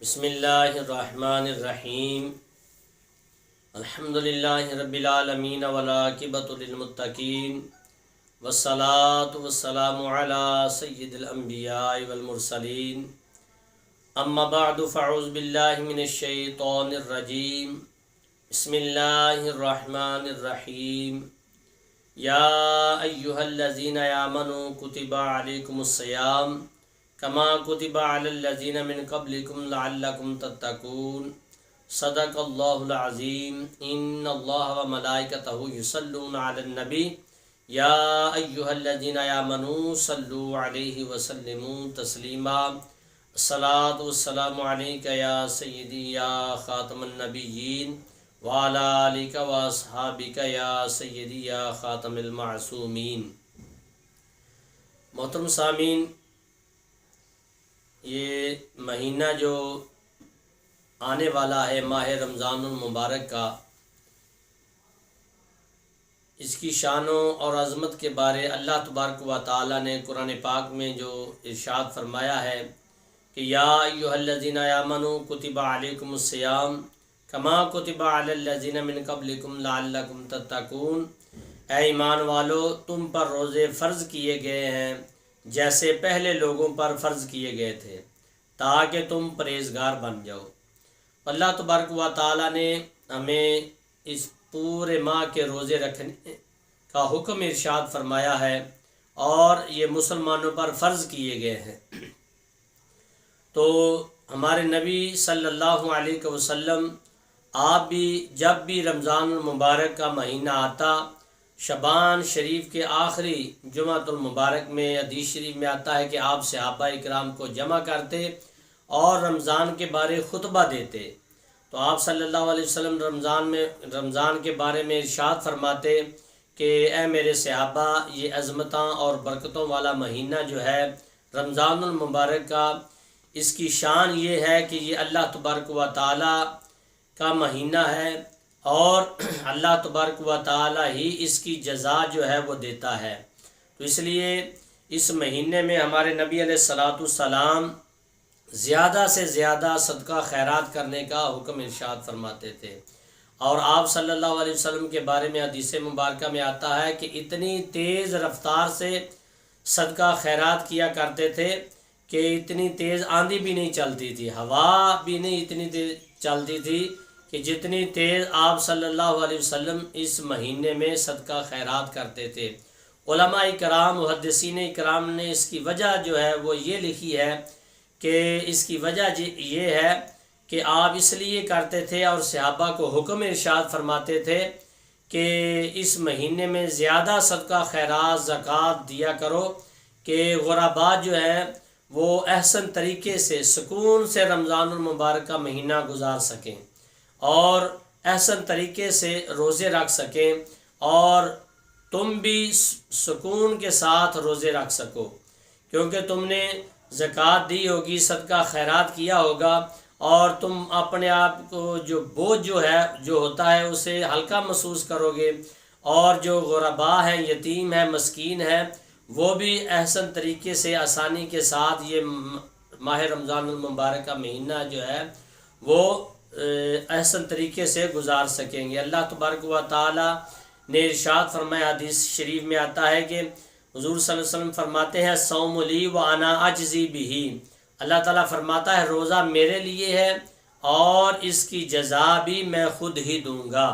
بسم اللہ الرحمن الرحیم الحمد للہ رب العالمین والعاقبۃ للمتقین والصلاة والسلام علی سید الانبیاء والمرسلین اما بعد فاعوذ باللہ من الشیطان الرجیم بسم اللہ الرحمن الرحیم یا ایہا الذین آمنوا کتب علیکم الصیام کما کتب علی الذین من قبلکم لعلکم تتقون صدق اللہ العظیم ان اللہ وملائکتہ یصلون علی النبی یا ایہا الذین آمنوا صلوا علیہ وسلموا تسلیما الصلاۃ والسلام علیک یا سیدی یا خاتم النبیین وعلی آلک واصحابک یا سیدی یا خاتم المعصومین۔ محترم سامعین، یہ مہینہ جو آنے والا ہے ماہ رمضان المبارک کا، اس کی شانوں اور عظمت کے بارے اللہ تبارک و تعالی نے قرآن پاک میں جو ارشاد فرمایا ہے کہ یا ایھا الذین آمنوا کتب علیکم الصیام کما کتب علی الذین من قبلکم لعلکم تتقون، اے ایمان والو تم پر روزے فرض کیے گئے ہیں جیسے پہلے لوگوں پر فرض کیے گئے تھے تاکہ تم پرہیزگار بن جاؤ۔ اللہ تبارک و تعالی نے ہمیں اس پورے ماہ کے روزے رکھنے کا حکم ارشاد فرمایا ہے اور یہ مسلمانوں پر فرض کیے گئے ہیں۔ تو ہمارے نبی صلی اللہ علیہ وسلم آپ بھی جب بھی رمضان المبارک کا مہینہ آتا، شعبان شریف کے آخری جمعۃ المبارک میں حدیث شریف میں آتا ہے کہ آپ صحابہ اکرام کو جمع کرتے اور رمضان کے بارے خطبہ دیتے۔ تو آپ صلی اللہ علیہ وسلم رمضان کے بارے میں ارشاد فرماتے کہ اے میرے صحابہ، یہ عظمتاں اور برکتوں والا مہینہ جو ہے رمضان المبارک کا، اس کی شان یہ ہے کہ یہ اللہ تبارک و تعالی کا مہینہ ہے اور اللہ تبارک و تعالی ہی اس کی جزا جو ہے وہ دیتا ہے۔ تو اس لیے اس مہینے میں ہمارے نبی علیہ الصلاۃ والسلام زیادہ سے زیادہ صدقہ خیرات کرنے کا حکم ارشاد فرماتے تھے، اور آپ صلی اللہ علیہ وسلم کے بارے میں حدیث مبارکہ میں آتا ہے کہ اتنی تیز رفتار سے صدقہ خیرات کیا کرتے تھے کہ اتنی تیز آندھی بھی نہیں چلتی تھی، ہوا بھی نہیں اتنی تیز چلتی تھی کہ جتنی تیز آپ صلی اللہ علیہ وسلم اس مہینے میں صدقہ خیرات کرتے تھے۔ علماء کرام، محدثین کرام نے اس کی وجہ جو ہے وہ یہ لکھی ہے کہ اس کی وجہ یہ ہے کہ آپ اس لیے کرتے تھے اور صحابہ کو حکم ارشاد فرماتے تھے کہ اس مہینے میں زیادہ صدقہ خیرات زکوٰۃ دیا کرو کہ غرباء جو ہیں وہ احسن طریقے سے سکون سے رمضان المبارک کا مہینہ گزار سکیں اور احسن طریقے سے روزے رکھ سکیں، اور تم بھی سکون کے ساتھ روزے رکھ سکو، کیونکہ تم نے زکوٰۃ دی ہوگی، صدقہ خیرات کیا ہوگا، اور تم اپنے آپ کو جو بوجھ جو ہوتا ہے اسے ہلکا محسوس کرو گے، اور جو غرباء ہیں، یتیم ہیں، مسکین ہیں، وہ بھی احسن طریقے سے آسانی کے ساتھ یہ ماہ رمضان المبارک کا مہینہ جو ہے وہ احسن طریقے سے گزار سکیں گے۔ اللہ تبارک و تعالی نے ارشاد فرمایا، حدیث شریف میں آتا ہے کہ حضور صلی اللہ علیہ وسلم فرماتے ہیں صوم لی وانا اجزی بہ، اللہ تعالیٰ فرماتا ہے روزہ میرے لیے ہے اور اس کی جزا بھی میں خود ہی دوں گا۔